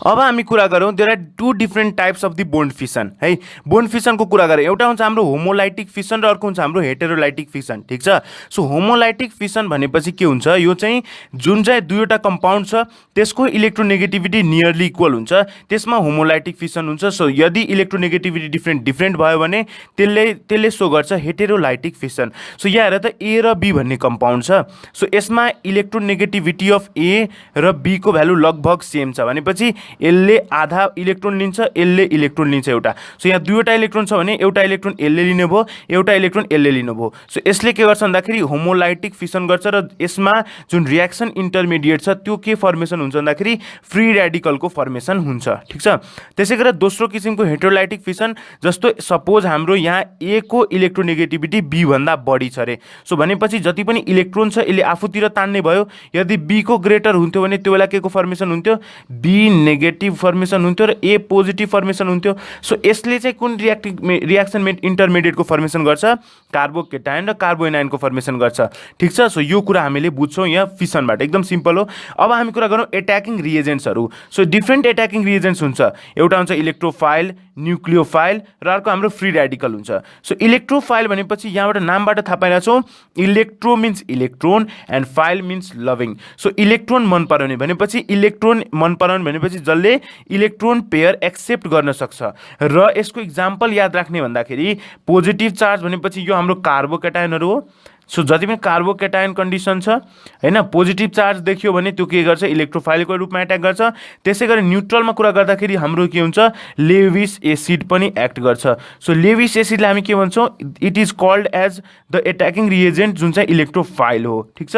अब हामी कुरा गरौँ, there are two different types of the bond fission है। बोन्ड फिसनको कुरा गरौँ, एउटा हुन्छ हाम्रो होमोलाइटिक फिसन र अर्को हुन्छ हाम्रो हेटेरोलाइटिक फिसन। ठिक छ। सो होमोलाइटिक फिसन भनेपछि के हुन्छ, यो चाहिँ जुन चाहिँ दुईवटा कम्पाउन्ड छ त्यसको इलेक्ट्रोनेगेटिभिटी नियरली इक्वल हुन्छ, त्यसमा होमोलाइटिक फिसन हुन्छ। सो यदि इलेक्ट्रोनेगेटिभिटी डिफ्रेन्ट भयो भने त्यसले सो गर्छ हेटेरोलाइटिक फिसन। सो यहाँ हेर त ए र बी भन्ने कम्पाउन्ड छ। सो यसमा इलेक्ट्रोनेगेटिभिटी अफ ए र बी को भ्यालु लगभग सेम छ भनेपछि यसले आधा इलेक्ट्रोन लिन्छ, यसले इलेक्ट्रोन लिन्छ एउटा। सो यहाँ दुईवटा इलेक्ट्रोन छ भने एउटा इलेक्ट्रोन यसले लिने भयो, एउटा इलेक्ट्रोन यसले लिनुभयो। सो यसले के गर्छ भन्दाखेरि होमोलाइटिक फिसन गर्छ र यसमा जुन रियाक्सन इन्टरमिडिएट छ त्यो के फर्मेसन हुन्छ भन्दाखेरि फ्री रेडिकलको फर्मेसन हुन्छ। ठिक छ। त्यसै गरेर दोस्रो किसिमको हेटेरोलाइटिक फिसन, जस्तो सपोज हाम्रो यहाँ ए को इलेक्ट्रोनेगेटिभिटी बी भन्दा बढी छ अरे। सो भनेपछि जति पनि इलेक्ट्रोन छ यसले आफूतिर तान्ने भयो। यदि बी को ग्रेटर हुन्थ्यो भने त्यो बेला के को फर्मेसन हुन्थ्यो, बी नेगेटिभ फर्मेसन हुन्थ्यो र ए पोजिटिभ फर्मेसन हुन्थ्यो। सो यसले चाहिँ कुन रियाक्सन इन्टरमिडिएटको फर्मेसन गर्छ, कार्बोकेटायन र कार्बोएनायनको फर्मेसन गर्छ। ठिक छ। सो यो कुरा हामीले बुझ्छौँ यहाँ फिसनबाट, एकदम सिम्पल हो। अब हामी कुरा गरौँ एट्याकिङ रिएजेन्ट्सहरू। सो डिफ्रेन्ट एट्याकिङ रिएजेन्ट्स हुन्छ, एउटा हुन्छ इलेक्ट्रोफाइल, न्युक्लियोफाइल र अर्को हाम्रो फ्री रेडिकल हुन्छ। सो इलेक्ट्रोफाइल भनेपछि यहाँबाट नामबाट थाहा पाइरहेछौँ, electro means electron and phile means loving. So electron मन पराउने भनेपछि इलेक्ट्रोन मन पराउने भनेपछि जसले इलेक्ट्रोन पेयर एक्सेप्ट गर्न सक्छ। र यसको इक्जाम्पल याद राख्ने भन्दाखेरि पोजिटिभ चार्ज भनेपछि यो हाम्रो कार्बोकेटायनहरू हो। सो जति पनि कार्बोकेटायन कन्डिसन छ हैन, पोजिटिभ चार्ज देखियो भने त्यो के गर्छ, इलेक्ट्रोफाइलको रूपमा एट्याक गर्छ। त्यसै गरी न्युट्रलमा कुरा गर्दाखेरि हाम्रो के हुन्छ, लेविस एसिड पनि एक्ट गर्छ। सो लेविस एसिडलाई हामी के भन्छौँ, it is called as the attacking reagent जुन चाहिँ इलेक्ट्रोफाइल हो। ठिक छ।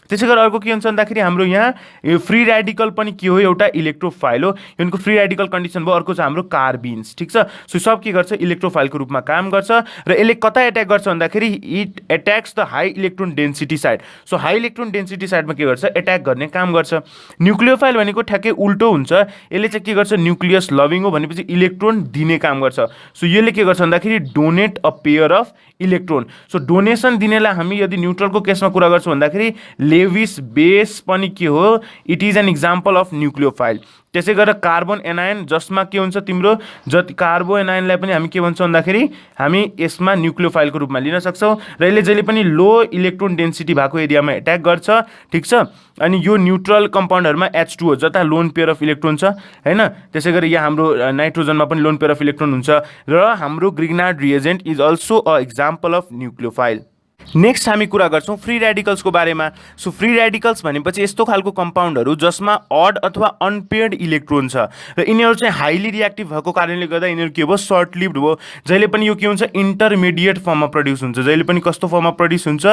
त्यसै गरी अर्को के हुन्छ भन्दाखेरि हाम्रो यहाँ फ्री रेडिकल पनि के हो, एउटा इलेक्ट्रोफाइल हो। यिनको फ्री रेडिकल कन्डिसन भयो। अर्को छ हाम्रो कार्बिन्स। ठिक छ। सो सब के गर्छ, इलेक्ट्रोफाइलको रूपमा काम गर्छ र यसले कता एट्याक गर्छ भन्दाखेरि it attacks the high electron density side. So high electron density साइडमा के गर्छ, एट्याक गर्ने काम गर्छ। न्युक्लियोफाइल भनेको ठ्याक्कै उल्टो हुन्छ, यसले चाहिँ के गर्छ, न्युक्लियस लभिङ हो भनेपछि इलेक्ट्रोन दिने काम गर्छ। सो यसले के गर्छ भन्दाखेरि donate a pair of electron. So donation दिनेलाई हामी यदि न्युट्रलको केसमा कुरा गर्छौँ भन्दाखेरि लेविस बेस पनि के हो, it is an example of nucleophile. त्यसै गरेर कार्बन एनायन जसमा के हुन्छ तिम्रो, जति कार्बो एनायनलाई पनि हामी के भन्छौँ भन्दाखेरि हामी यसमा न्युक्लियोफाइलको रूपमा लिन सक्छौँ र यसले जहिले पनि लो इलेक्ट्रोन डेन्सिटी भएको एरियामा एट्याक गर्छ। ठिक छ। अनि यो न्युट्रल कम्पाउन्डहरूमा H2O जता लोन पेयर अफ इलेक्ट्रोन छ हैन। त्यसै गरी यहाँ हाम्रो नाइट्रोजनमा पनि लोन पेयर अफ इलेक्ट्रोन हुन्छ र हाम्रो Grignard reagent is also a example of nucleophile. Next हामी कुरा गर्छौँ फ्री रेडिकल्सको बारेमा। सो फ्री रेडिकल्स भनेपछि यस्तो खालको कम्पाउन्डहरू जसमा अड अथवा अनपेयर्ड इलेक्ट्रोन छ र यिनीहरू चाहिँ हाइली रिएक्टिभ भएको कारणले गर्दा यिनीहरू के भयो, सर्ट लिभ्ड भयो। जहिले पनि यो के हुन्छ, इन्टरमिडिएट फर्ममा प्रड्युस हुन्छ। जहिले पनि कस्तो फर्ममा प्रड्युस हुन्छ,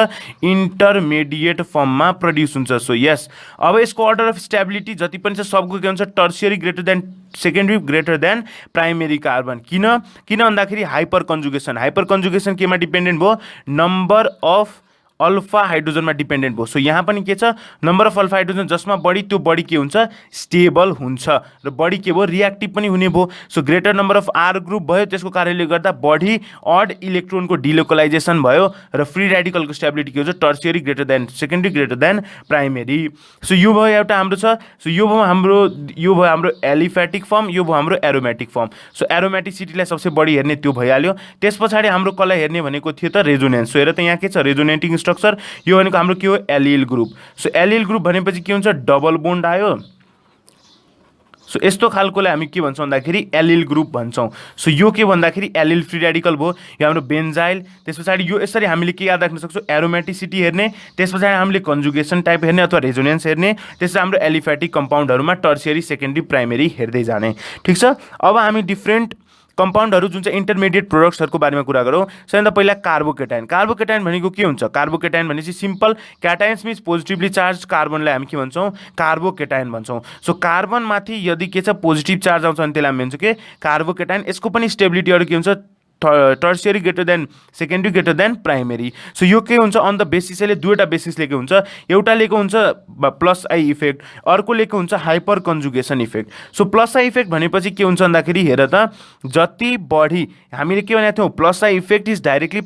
इन्टरमिडिएट फर्ममा प्रड्युस हुन्छ। सो यस, अब यसको अर्डर अफ स्टेबिलिटी जति पनि छ सबको के हुन्छ, tertiary greater than secondary greater than primary carbon. किन भन्दाखेरि हाइपर कन्जुगेसन केमा डिपेन्डेन्ट भयो, नम्बर अफ अल्फा हाइड्रोजनमा डिपेन्डेन्ट भयो। सो यहाँ पनि के छ, नम्बर अफ अल्फा हाइड्रोजन जसमा बढी त्यो बढी के हुन्छ, स्टेबल हुन्छ र बढी के भयो, रिएक्टिभ पनि हुने भयो। So greater number of R group भयो, त्यसको कारणले गर्दा बढी अड इलेक्ट्रोनको डिलोकलाइजेसन भयो र फ्री रेडिकलको स्टेबिलिटी के हुन्छ, tertiary greater than secondary greater than primary. So यो भयो एउटा हाम्रो छ। सो यो भयो हाम्रो एलिफेटिक फर्म, यो भयो हाम्रो एरोमेटिक फर्म। सो एरोमेटिसिटीलाई सबसे बढी हेर्ने त्यो भइहाल्यो। त्यस पछाडि हाम्रो कसलाई हेर्ने भनेको थियो त, रेजोनेन्स। सो हेर त यहाँ के छ, रेजोनेटिङ स्ट्रक्चर। यो भनेको हाम्रो के हो, allyl group. So allyl group भनेपछि के हुन्छ, डबल बोन्ड आयो। सो यस्तो खालकोलाई हामी के भन्छौँ भन्दाखेरि एलिल ग्रुप भन्छौँ। सो यो के भन्दाखेरि एलिल फ्री रेडिकल भयो, यो हाम्रो बेन्जाइल। त्यस पछाडि यो यसरी हामीले के याद राख्न सक्छौँ, एरोमेटिसिटी हेर्ने, त्यस पछाडि हामीले कन्जुगेसन टाइप हेर्ने अथवा रेजोनेन्स हेर्ने, त्यसपछि हाम्रो एलिफेटिक कम्पाउन्डहरूमा टर्सियरी, सेकेन्डरी, प्राइमेरी हेर्दै जाने। ठिक छ। अब हामी डिफ्रेन्ट कम्पाउन्डहरू जुन चाहिँ इन्टरमिडिएट प्रोडक्ट्सहरूको बारेमा कुरा गरौँ। सबैभन्दा पहिला कार्बोकेटाइन। कार्बोकेटाइन भनेको के हुन्छ? कार्बोकेटाइन भनेपछि सिम्पल क्याटाइन्स मिन्स पोजिटिभली चार्ज कार्बनलाई हामी के भन्छौँ? कार्बोकेटाइन भन्छौँ। सो कार्बनमाथि यदि के छ पोजिटिभ चार्ज आउँछ भने त्यसलाई हामी भन्छौँ के? कार्बोकेटाइन। यसको पनि स्टेबिलिटीहरू के हुन्छ? Tertiary greater than secondary greater than primary. So यो के हुन्छ? अन द बेसिस, यसले दुईवटा बेसिस लिएको हुन्छ। एउटा लिएको हुन्छ प्लस आई इफेक्ट, अर्को लिएको हुन्छ hyper conjugation effect. So plus I effect भनेपछि के हुन्छ भन्दाखेरि हेर त, जति बढी हामीले के भनेको थियौँ? Plus I effect is directly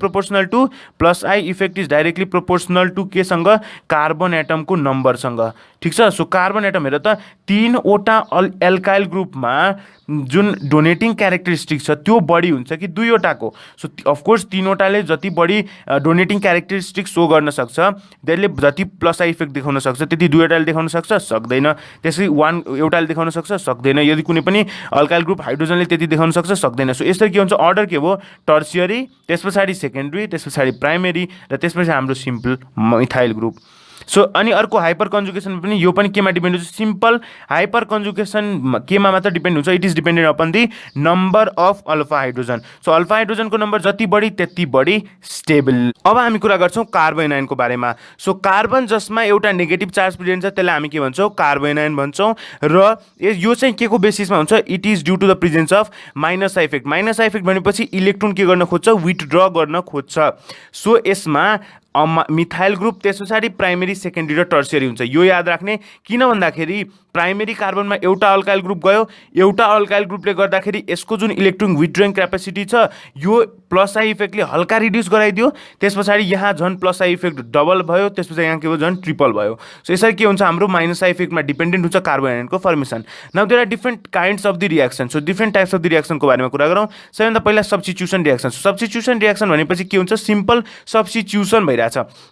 proportional to केसँग? कार्बन एटमको नम्बरसँग। ठिक छ। सो कार्बन एटम हेर त, 3वटा एल्काइल ग्रुपमा जुन डोनेटिङ क्यारेक्टरिस्टिक छ त्यो बढी हुन्छ कि दुईवटाको? सो अफकोर्स 3वटाले जति बढी डोनेटिङ क्यारेक्टरिस्टिक सो गर्न सक्छ, त्यसले जति प्लस आई इफेक्ट देखाउन सक्छ त्यति दुईवटाले देखाउन सक्छ? सक्दैन। त्यसै एउटाले देखाउन सक्छ? सक्दैन। यदि कुनै पनि अल्काइल ग्रुप हाइड्रोजनले त्यति देखाउन सक्छ? सक्दैन। सो यसरी के हुन्छ? अर्डर के भयो? टर्सियरी, त्यस पछाडि सेकेन्डरी, त्यस पछाडि प्राइमेरी, र त्यसपछि हाम्रो सिम्पल मिथाइल ग्रुप। सो अनि अर्को हाइपर कन्जुगेसन पनि, यो पनि केमा डिपेन्ड हुन्छ? सिम्पल हाइपर कन्जुगेसन केमा मात्र डिपेन्ड हुन्छ? It is dependent upon the number of alpha hydrogen. So alpha हाइड्रोजनको नम्बर जति बढी त्यति बढी स्टेबल। अब हामी कुरा गर्छौँ कार्बोएनाइनको बारेमा। सो कार्बन जसमा एउटा नेगेटिभ चार्ज प्रेजेन्ट छ त्यसलाई हामी के भन्छौँ? कार्बोएनाइन भन्छौँ। र यो चाहिँ के को बेसिसमा हुन्छ? It is due to the presence of minus I effect. Minus I effect भनेपछि इलेक्ट्रोन के गर्न खोज्छ? विथड्र गर्न खोज्छ। सो यसमा मिथाइल ग्रुप, त्यस पछाडि प्राइमेरी, सेकेन्डरी र टर्सियरी हुन्छ। यो याद राख्ने, किन भन्दाखेरि प्राइमेरी कार्बनमा एउटा अल्काइल ग्रुप गयो, एउटा अल्काइल ग्रुपले गर्दाखेरि यसको जुन इलेक्ट्रोन विथड्रइङ क्यापेसिटी छ यो प्लस आई इफेक्टले हल्का रिड्युस गराइदियो। त्यस पछाडि यहाँ झन् प्लस आई इफेक्ट डबल भयो, त्यस पछाडि यहाँ के भयो? झन् ट्रिपल भयो। सो यसरी के हुन्छ? हाम्रो माइनस आई इफेक्टमा डिपेन्डेन्ट हुन्छ कार्बोएनाइनको formation. Now there are different kinds of the reaction. So different types of the रियाक्सनको बारेमा कुरा गरौँ। सबैभन्दा पहिला सब्स्टिट्युसन रियाक्सन। सब्स्टिट्युसन रियाक्सन भनेपछि के हुन्छ? सिम्पल सब्स्टिट्युसन भइरहेछ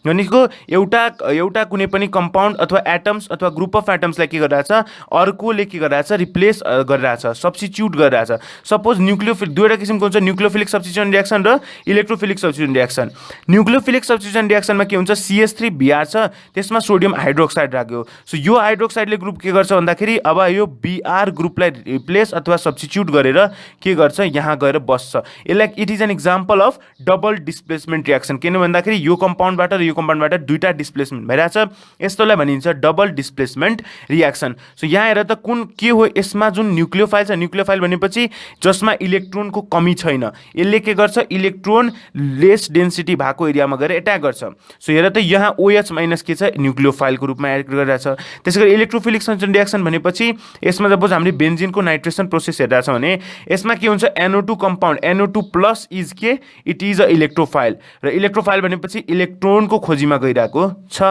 भनेको एउटा कुनै पनि कम्पाउन्ड अथवा एटम्स अथवा ग्रुप अफ एटम्सलाई के गरिरहेछ? अर्कोले के गरिरहेछ? रिप्लेस गरिरहेछ, सब्स्टिट्युट गरिरहेछ। सपोज न्युक्लियोफिलिक, दुईवटा किसिमको हुन्छ, न्युक्लियोफिलिक सब्स्टिट्युसन रियाक्सन र electrophilic substitution reaction. Nucleophilic substitution रियाक्सनमा के हुन्छ? CH3Br छ, त्यसमा सोडियम हाइड्रोक्साइड राख्यो। सो यो हाइड्रोक्साइडले ग्रुप के गर्छ भन्दाखेरि अब यो Br ग्रुपलाई रिप्लेस अथवा सब्स्टिट्युट गरेर के गर्छ? यहाँ गएर बस्छ। यसलाई it is an example of double displacement reaction. किन भन्दाखेरि यो कम्पाउन्डबाट र यो कम्पाउन्डबाट दुईवटा डिस्प्लेसमेन्ट भइरहेछ, यस्तोलाई भनिन्छ डबल डिस्प्लेसमेन्ट रियाक्सन। सो यहाँ हेर त कुन के हो? यसमा जुन न्युक्लियोफाइल छ, न्युक्लियोफाइल भनेपछि जसमा इलेक्ट्रोनको कमी छैन, यसले के गर्छ? इलेक्ट्रोन लेस डेन्सिटी भएको एरियामा गएर एट्याक गर्छ। सो हेर त यहाँ OH माइनस के छ? न्युक्लियोफाइलको रूपमा एड गरिरहेछ। त्यसै गरी इलेक्ट्रोफिलिक सब्स्टिट्युसन रियाक्सन भनेपछि यसमा सपोज हामीले बेन्जिनको नाइट्रेसन प्रोसेस हेरिरहेछ भने यसमा के हुन्छ? NO2 compound, NO2 plus is के? It is a electrophile. र इलेक्ट्रोफाइल भनेपछि इलेक्ट्रोनको खोजीमा गइरहेको छ।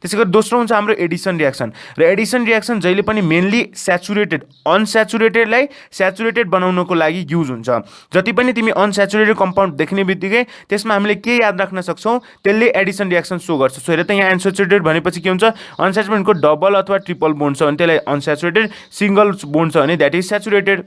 त्यसै गरी दोस्रो हुन्छ हाम्रो एडिसन रियाक्सन। र एडिसन रियाक्सन जहिले पनि मेनली स्याचुरेटेड, अनस्याचुरेटेडलाई स्याचुरेटेड बनाउनको लागि युज हुन्छ। जति पनि तिमी अनस्याचुरेटेड कम्पाउन्ड देख्ने बित्तिकै त्यसमा हामीले के याद राख्न सक्छौँ? त्यसले एडिसन रियाक्सन सो गर्छ। सो हेर त यहाँ अनस्याचुरेटेड भनेपछि के हुन्छ? अनस्याचुरेटेडको डबल अथवा ट्रिपल बोन्ड छ भने त्यसलाई अनस्याचुरेटेड, सिङ्गल बोन्ड छ भने द्याट इज स्याचुरेटेड।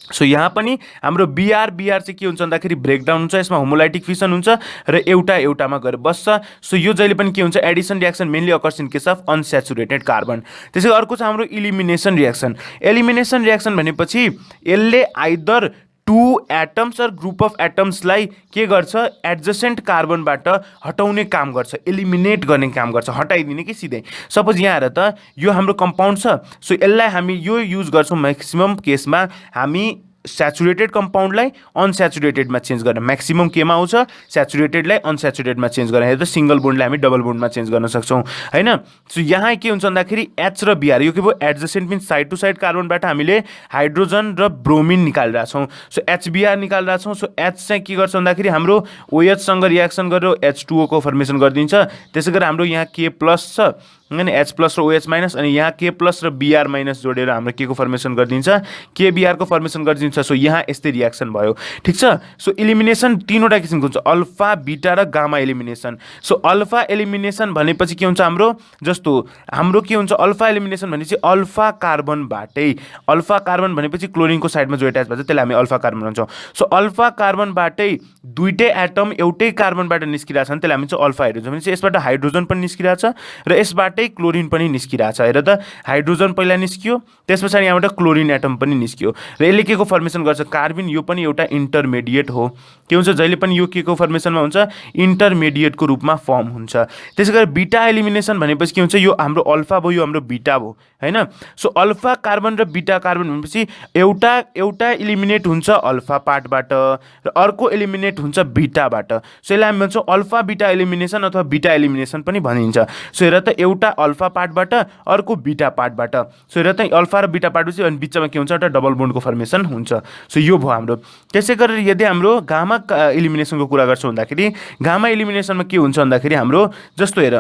सो यहाँ पनि हाम्रो Br चाहिँ के हुन्छ भन्दाखेरि ब्रेकडाउन हुन्छ, यसमा होमोलाइटिक फिसन हुन्छ र एउटामा गएर बस्छ। सो यो जहिले पनि के हुन्छ? Addition reaction mainly occurs in case of unsaturated carbon. त्यसै अर्को छ हाम्रो इलिमिनेसन रियाक्सन। एलिमिनेसन रियाक्सन भनेपछि यसले आइदर टु एटम्स र ग्रुप अफ एटम्सलाई के गर्छ? एडजसेन्ट कार्बनबाट हटाउने काम गर्छ, एलिमिनेट गर्ने काम गर्छ, हटाइदिने कि सिधै। सपोज यहाँ हेर त यो हाम्रो कम्पाउन्ड छ। सो यसलाई हामी यो युज गर्छौँ म्याक्सिमम केसमा हामी स्याचुरेटेड कम्पाउन्डलाई अनस्याचुरेटेडमा चेन्ज गर्न। म्याक्सिमम केमा आउँछ? स्याचुरेटेडलाई अनस्याचुरेटेडमा चेन्ज गर्न। हेर्दा सिङ्गल बोन्डलाई हामी डबल बोन्डमा चेन्ज गर्न सक्छौँ हैन। सो यहाँ के हुन्छ भन्दाखेरि H र Br, यो के भयो? Adjacent means side to side कार्बनबाट हामीले हाइड्रोजन र ब्रोमिन निकालिरहेछौँ। सो HBr निकालिरहेछौँ। सो H चाहिँ के गर्छ भन्दाखेरि हाम्रो OH सँग रियाक्सन गरेर H2O को फर्मेसन गरिदिन्छ। त्यसै गरी हाम्रो यहाँ K+ छ अनि H प्लस र OH माइनस अनि यहाँ K प्लस र Br माइनस जोडेर हाम्रो के को फर्मेसन गरिदिन्छ, KBr को फर्मेसन गरिदिन्छ। सो यहाँ यस्तै रियाक्सन भयो, ठिक छ। सो इलिमिनेसन तीनवटा किसिमको हुन्छ, अल्फा, बीटा र gamma elimination. So alpha elimination भनेपछि के हुन्छ हाम्रो, जस्तो हाम्रो के हुन्छ अल्फा एलिमिनेसन भनेपछि अल्फा कार्बनबाटै, अल्फा कार्बन भनेपछि क्लोरिनको साइडमा जो एट्याच भएको छ त्यसलाई हामी अल्फा कार्बन भन्छौँ। सो अल्फा कार्बनबाटै दुईटै एटम एउटै कार्बनबाट निस्किरहेछ भने त्यसलाई हामी चाहिँ अल्फा हाइड्रोजन भनेपछि यसबाट हाइड्रोजन पनि निस्किरहेछ र यसबाटै क्लोरिन पनि निस्किरहेछ। हेर त, हाइड्रोजन पहिला निस्कियो, त्यस पछाडि यहाँबाट क्लोरिन एटम पनि निस्कियो र यसले के को फर्मेसन गर्छ, कार्बन। यो पनि एउटा इन्टरमिडिएट हो, के हुन्छ जहिले पनि यो के को फर्मेसनमा हुन्छ, इन्टरमिडिएटको रूपमा फर्म हुन्छ। त्यसै गरी बीटा एलिमिनेसन भनेपछि के हुन्छ, यो हाम्रो अल्फा भयो, यो हाम्रो बीटा भयो, हैन। सो अल्फा कार्बन र बीटा कार्बन भनेपछि एउटा इलिमिनेट हुन्छ अल्फा पार्टबाट र अर्को एलिमिनेट हुन्छ बीटाबाट। सो यसलाई हामी भन्छौँ अल्फा बीटा एलिमिनेसन अथवा बीटा एलिमिनेसन पनि भनिन्छ। सो हेर त, एउटा अल्फा पार्टबाट अर्को बीटा पार्टबाट। सो हेर त, अल्फा र बीटा पार्टपछि अनि बिचमा के हुन्छ, एउटा डबल बोन्डको फर्मेसन हुन्छ। सो यो भयो हाम्रो। त्यसै गरेर यदि हाम्रो गामा एलिमिनेसनको कुरा गर्छौँ भन्दाखेरि गामा एलिमिनेसनमा के हुन्छ भन्दाखेरि हाम्रो जस्तो हेर,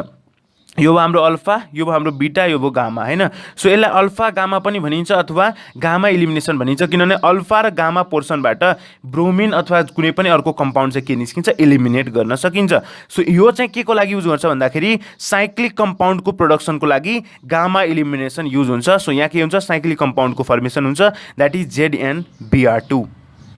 यो हाम्रो अल्फा, यो हाम्रो बीटा, यो भयो गामा, हैन। सो यसलाई अल्फा गामा पनि भनिन्छ अथवा गामा एलिमिनेसन भनिन्छ, किनभने अल्फा र गामा पोर्सनबाट ब्रोमिन अथवा कुनै पनि अर्को कम्पाउन्ड चाहिँ के निस्किन्छ, एलिमिनेट गर्न सकिन्छ। सो यो चाहिँ के को लागि युज गर्छ भन्दाखेरि साइक्लिक कम्पाउन्डको प्रोडक्सनको लागि गामा एलिमिनेसन युज हुन्छ। सो यहाँ के हुन्छ, साइक्लिक कम्पाउन्डको फर्मेसन हुन्छ, द्याट इज ZnBr2।